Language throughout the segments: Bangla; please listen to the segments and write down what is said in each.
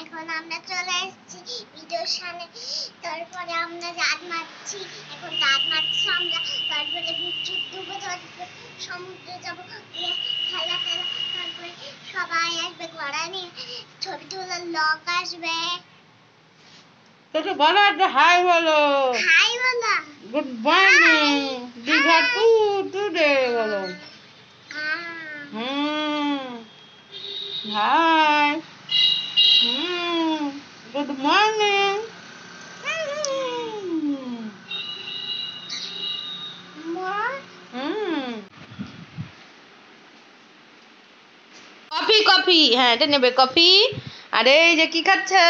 এখন আমরা চলে এসেছি ভিডিওর সামনে। তারপরে আমরা দাঁত মারছি, এখন দাঁত মারছি আমরা। তারপরে বুটচুট দেবো, তারপরে সমুদ্রে যাবো, খেলা খেলা। তারপরে সবাই আসবে ঘোড়া নিয়ে, ছবি তোলার লোক আসবে। তোকে বলো একটা হাই বলো। হাই বলো। Good morning Digha to today বলো। Hi good morning. Coffee coffee, হ্যাঁ এটা নেবে কফি। আরে এই যে কি খাচ্ছে,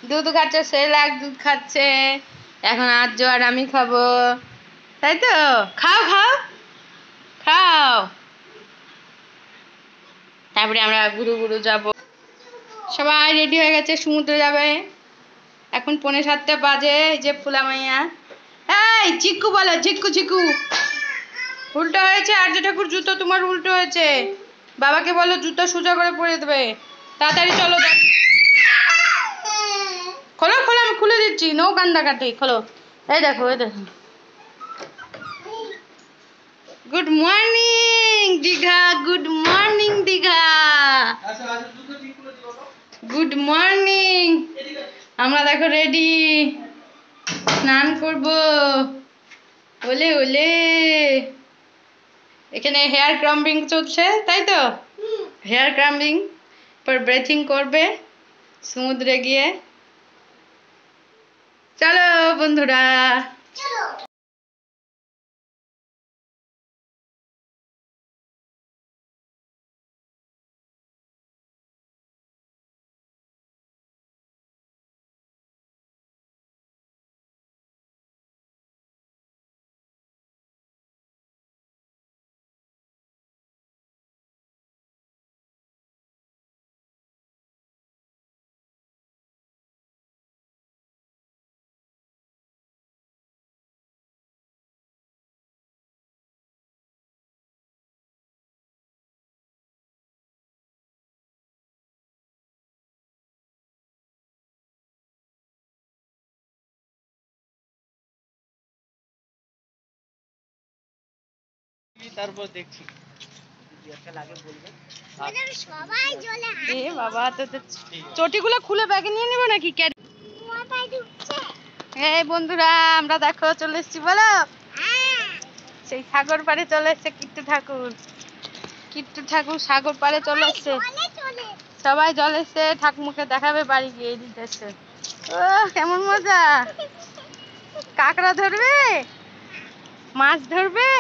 দুধ খাচ্ছে, সেরেলাক দুধ খাচ্ছে। এখন আর্য আর আমি খাবো, তাই তো? খাও খাও খাও। তারপরে আমরা ঘুরু ঘুরু যাব। সবাই রেডি হয়ে গেছে, সমুদ্রে যাবে। এখন 6:45 বাজে। এই যে ফুলা মাইয়া, এই চিক্কু বলো, চিক্কু চিক্কু। উল্টো হয়েছে আর্য ঠাকুর, জুতো তোমার উল্টো হয়েছে। বাবাকে বলো জুতো সোজা করে পরে দেবে। তাড়াতাড়ি চলো। খোলো খোলো, আমি খুলে দিচ্ছি, নো কান্দাকাটি, খোলো। এই দেখো এই দেখো। Good morning Digha, good morning Digha, good morning. আমরা দেখো রেডি, স্নান করব। ওলে ওলে। এখানে হেয়ার ক্রাম্বিং চলছে, তাই তো? হেয়ার ক্রাম্বিং, পর ব্রেথিং করবে সমুদ্রে গিয়ে। চলো বন্ধুরা। তারপর দেখছি এ বাবা, তো চটিগুলো খুলে ব্যাগে নিয়ে নেবো নাকি? এই বন্ধুরা, আমরা দেখো চলে এসেছি, বলো। সেই সাগর পাড়ে চলে এসছে কিট্টু ঠাকুর। কিট্টু ঠাকুর সাগর পাড়ে চলে এসছে। সবাই জল এসছে, ঠাকুমাকে দেখাবে বাড়ি গিয়ে দিতেছে। ও কেমন মজা। কাঁকড়া ধরবে, মাছ ধরবে।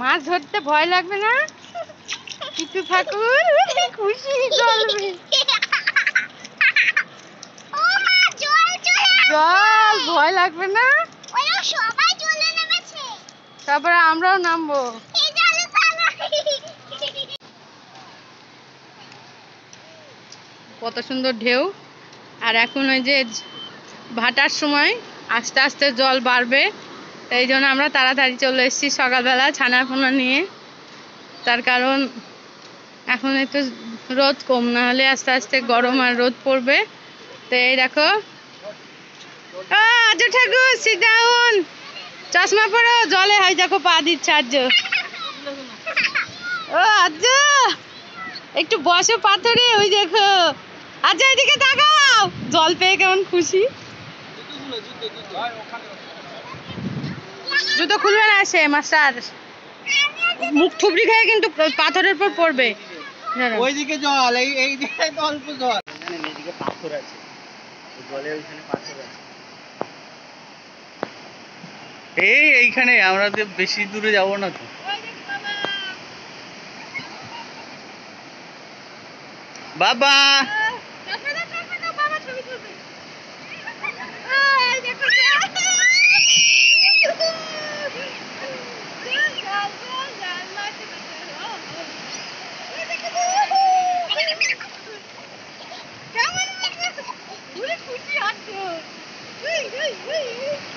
মাছ ধরতে ভয় লাগবে না? কিট্টু ঠাকুর খুশি জ্বলবে। জল ভয় লাগবে না? তারপরে আমরাও নামবো। কত সুন্দর ঢেউ। আর এখন ওই যে ভাটার সময় আস্তে আস্তে জল বাড়বে, এই জন্য আমরা তাড়াতাড়ি চলে এসেছি সকালবেলা ছানা পোনা নিয়ে। তার কারণ এখন একটু রোদ কম, না হলে আস্তে আস্তে গরম আর রোদ পড়বে। তো এই দেখো, আর্য ঠাকুর সিট ডাউন, চশমা পরো, জলে হয় দেখো পা দিচ্ছে আর্য। ও আর্য একটু বসো পাথরে, ওই দেখো। আচ্ছা এদিকে তাকাও, জল পেয়ে কেমন খুশি। জুতো খুলবে না সে মাস্টার, মুখ থুবড়ি খেয়ে কিন্তু পাথরের পর পড়বে। ওইদিকে জল, এই দিকে তো অল্প জল, এদিকে পাথর আছে, জলের ওইখানে পাথর আছে। এইখানে আমরা তো বেশি দূরে যাবো না তো। বাবা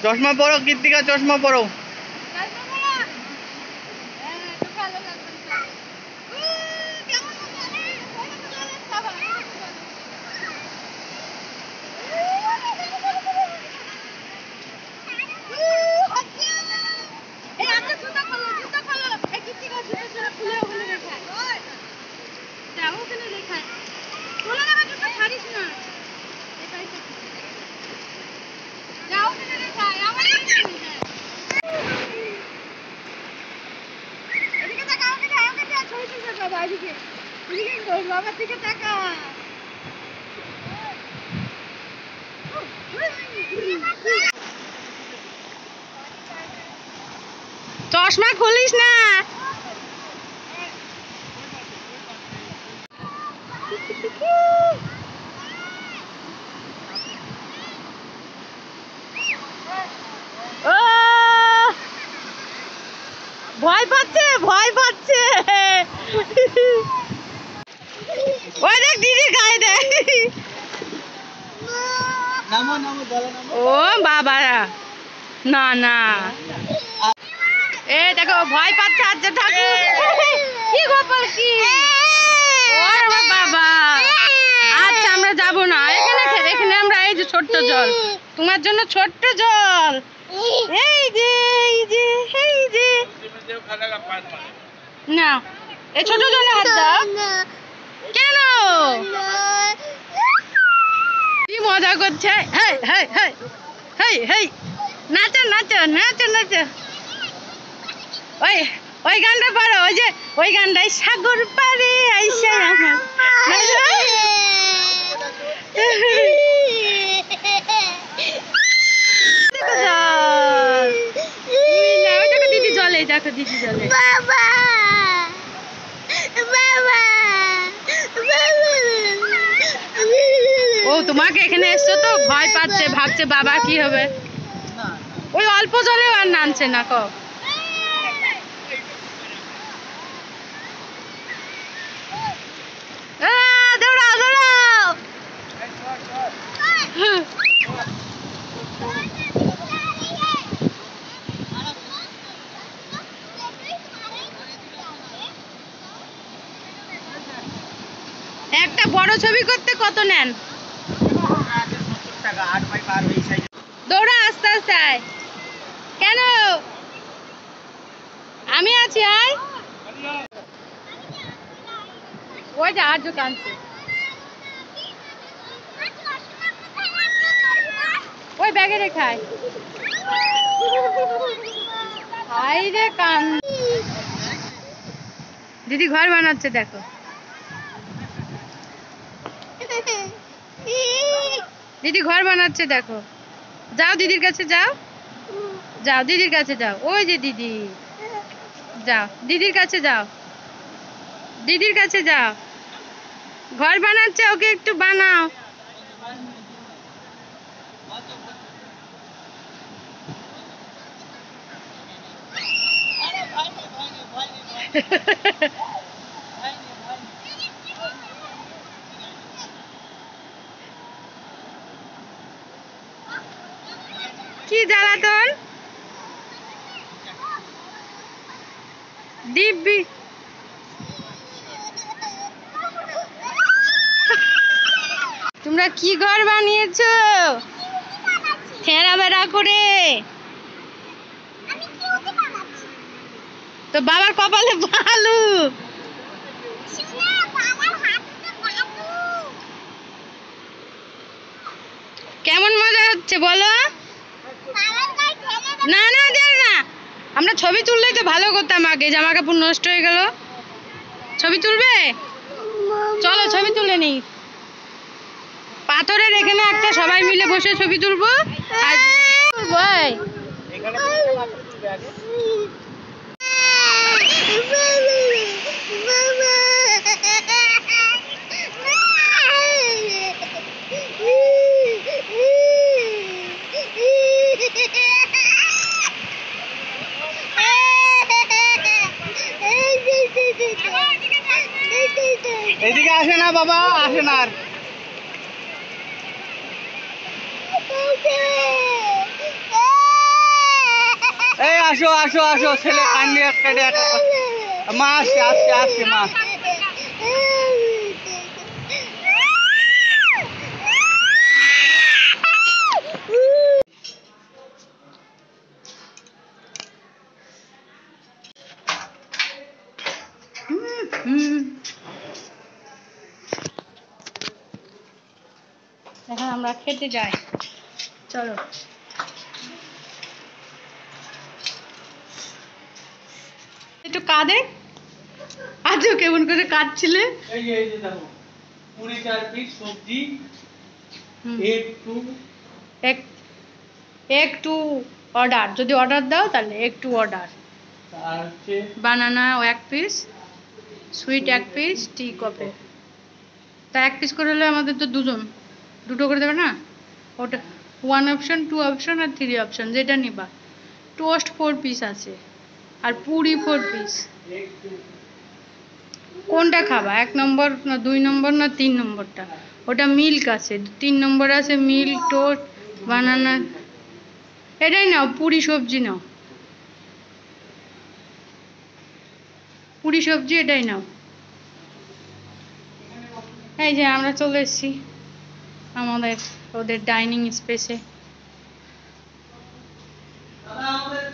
চশমা পরো কৃত্তিকা, চশমা পরো। পারিস না। যাও না রে ভাই, আমার এদিকে তাকা, ওকে যা ছবি তুলবে বাবা এদিকে। এদিকে তোর বাবার দিকে তাকা। চশমা খুলিস না। ও ভয় পাচ্ছে, ভয় পাচ্ছে। ওই দেখ দিদি গায়ে দেয়। নামো নামো জলে নামো। ও বাবা, না না, এ দেখো ভয় পাচ্ছে আচ্ছা ঠাকুর। কি গোপাল কি, ওরে বাবা। আচ্ছা আমরা যাব না এখানে, এখানে আমরা এই যে ছোট্ট জল, তোমার জন্য ছোট্ট জল। এই যে এই যে এই যে, না এই ছোট জলে হাত দাও। কেন, কি মজা করছে। হেই হেই হেই হেই হেই, নাচো নাচো নাচো নাচো। ওই ওই গানটা পারো, ওই যে ওই গানটাই, সাগর পারে আইসা আমার। দেখো জল, ওই দেখো দিদি জলে, দেখো দিদি জলে। বাবা বাবা ও তোমাকে এখানে এসছো তো ভয় পাচ্ছে, ভাবছে বাবা কি হবে। ওই অল্প জলেও আর নামছে না কো। দৌড়াও দৌড়াও। একটা বড় ছবি করতে কত নেন? 70 টাকা 8 বাই পার এই সাইড। দৌড়া আস্তে আস্তে আয়। কেন, আমি আছি আয়। ওই যে আর্য কানছে, ওই ব্যাগে রেখে আয়। হাই রে কান, দিদি ঘর বানাচ্ছে দেখো। দিদি ঘর বানাচ্ছে দেখো। যাও দিদির কাছে যাও, যাও দিদির কাছে যাও। ওই যে দিদি, যাও দিদির কাছে যাও, দিদির কাছে যাও। ঘর বানাচ্ছে, ওকে একটু বানাও। কি জ্বালাতন দিব্যি। তোমরা কি ঘর বানিয়েছো ঠেরা বেড়া করে? তো বাবার কপালে ভালু। কেমন মজা হচ্ছে বলো? না না দেন না, আমরা ছবি তুললেই তো ভালো করতাম, আগে জামা কাপড় নষ্ট হয়ে গেল। ছবি তুলবে, চলো ছবি তুলে নি। পাথরের এখানে একটা সবাই মিলে বসে ছবি তুলবো। আর ভাই এখানে তিনটে মাত্র তুলবে আগে। এদিকে আসে না বাবা, আসে না আর। এই আসো আসো আসো, ছেলে কান্দি কেটে মা আসছে আসছে আসছে মা। এখন আমরা খেতে যাই, চলো। একটু কাঁদে, আজও কেমন করে কাঁদছিলে। এই যে দেখো 24 পিস সবজি, একটু অর্ডার, যদি অর্ডার দাও তাহলে একটু অর্ডার। আর হচ্ছে বানানা 1 পিস, সুইট 1 পিস, টি কপে। তা 1 পিস করে হলে আমাদের তো দুটো করে দেবে না? ওটা 1 অপশন, 2 অপশন আর 3 অপশন, যেটা নিবা। টোস্ট 4 পিস আছে আর পুরি 4 পিস। কোনটা খাবা, 1 নম্বর না 2 নম্বর না 3 নম্বরটা? ওটা মিল্ক আছে, 3 নম্বর আছে মিল্ক, টোস্ট, বানানা। এটাই নাও, পুরি সবজি নাও, পুরি সবজি এটাই নাও। এই যে আমরা চলে এসেছি আমাদের ওদের ডাইনিং স্পেসে। দাদা আমাদের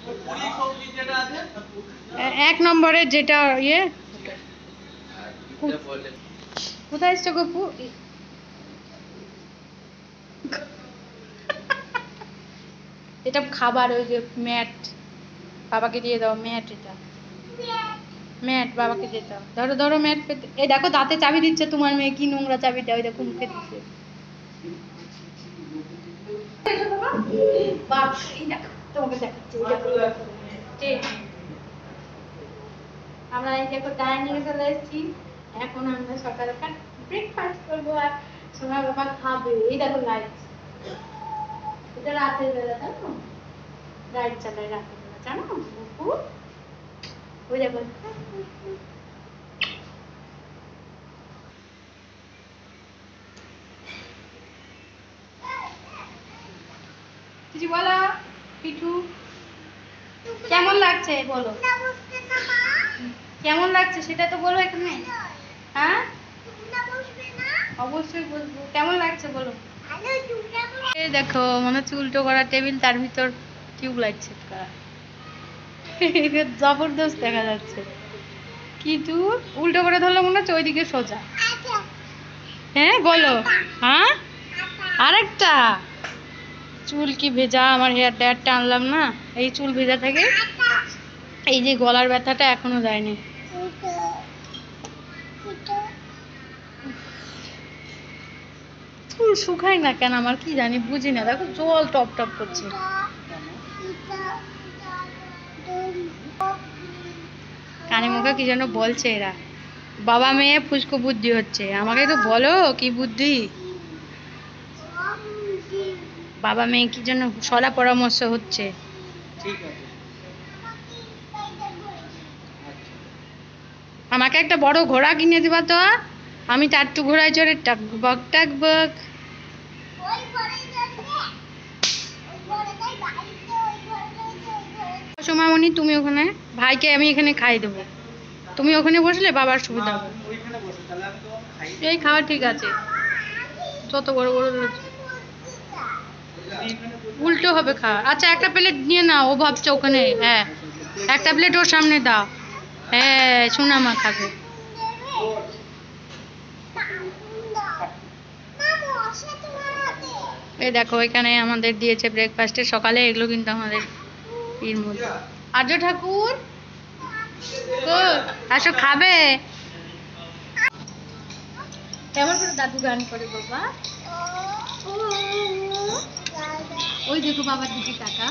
পুরি সবজি যেটা আছে 1 নম্বরের যেটা ইয়ে। কোথায় এসছো গপু? এটা খাবার, ওই যে ম্যাট, বাবাকে দিয়ে দাও ম্যাট। এটা ম্যাট, বাবাকে দিয়ে দাও। ধরো ধরো ম্যাট পেতে। এই দেখো দাঁতে চাবি দিচ্ছে তোমার মেয়ে, কি নোংরা চাবিটা, ওই দেখো মুখে দিচ্ছে। তোমাকে দেখাচ্ছি, আমরা এই দেখো ডাইনিং এ চলে এসেছি। এখন আমরা সকালকার ব্রেকফাস্ট করবো আর সোনার বাবা খাবে। এই দেখো লাইট, এটা রাতের বেলা, জানো লাইট চালায় রাতের বেলা, জানো বুকু? ওই দেখো কিছু বলো পিঠু, কেমন লাগছে বলো, কেমন লাগছে সেটা তো বলো এখানে। হ্যাঁ অবশ্যই বলবো, কেমন লাগছে বলো। এই দেখো মনে হচ্ছে উল্টো করা টেবিল, তার ভিতর টিউবলাইট সেট করা। জবরদস্ত দেখা যাচ্ছে, কিন্তু উল্টো করে ধরলে মনে হচ্ছে ওইদিকে সোজা। হ্যাঁ বলো। হ্যাঁ আরেকটা চুল কি ভেজা, আমার হেয়ার ড্রায়ারটা আনলাম না, এই চুল ভেজা থাকে। এই যে গলার ব্যথাটা এখনো যায়নি। চুল শুকায় না কেন আমার কি জানি, বুঝি না। দেখো জল টপ টপ করছে। কানে মুখে কি যেন বলছে এরা, বাবা মেয়ে ফুসকো বুদ্ধি হচ্ছে। আমাকে তো বলো কি বুদ্ধি, বাবা মেয়ে কি যেন সলা পরামর্শ হচ্ছে। ঠিক আছে। আমাকে একটা বড় ঘোড়া কিনে দিবা তো, আমি টাট্টু ঘোড়ায় চড়ে টাকবক টাকবক। সোমামণি তুমি ওখানে, ভাইকে আমি এখানে খাই দেবো, তুমি ওখানে বসলে বাবার সুবিধা হবে। ওইখানে বসো তাহলে আমি তো খাই। এই খাওয়া ঠিক আছে, যত বড় বড় উল্টো হবে খাওয়া। আচ্ছা একটা প্লেট নিয়ে নাও, ও ভাবছে ওখানে। হ্যাঁ একটা প্লেট ওর সামনে দাও। হ্যাঁ সোনামা খাবে। এই দেখো এখানে আমাদের দিয়েছে ব্রেকফাস্টে সকালে, এগুলো কিন্তু আমাদের এর মধ্যে। আর্য ঠাকুর আসো খাবে। কেমন করে দাদু গান করে বাবা, ওই দেখো বাবার দিকে টাকা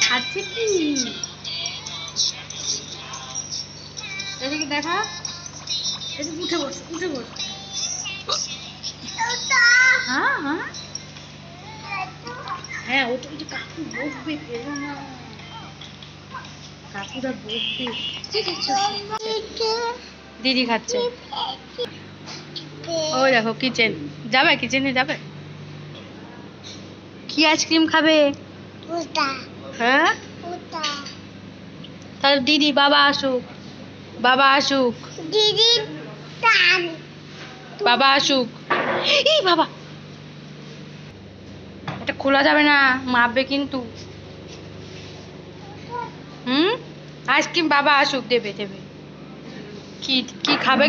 খাচ্ছে কি, এদিকে দেখা, এদিকে উঠে বস উঠে বস। হ্যাঁ হ্যাঁ হ্যাঁ, ওটা ওই যে কাকু বসবে, কাকুরা বসবে। দিদি খাচ্ছে, ওই দেখো কিচেন, যাবে কিচেনে যাবে, কি আইসক্রিম খাবে? হ্যাঁ তাহলে দিদি বাবা আসুক, বাবা আসুক, দিদি টান বাবা আসুক। এই বাবা, এটা খোলা যাবে না, মাপবে কিন্তু। আইসক্রিম বাবা আসুক, দেবে দেবে। কি কি খাবে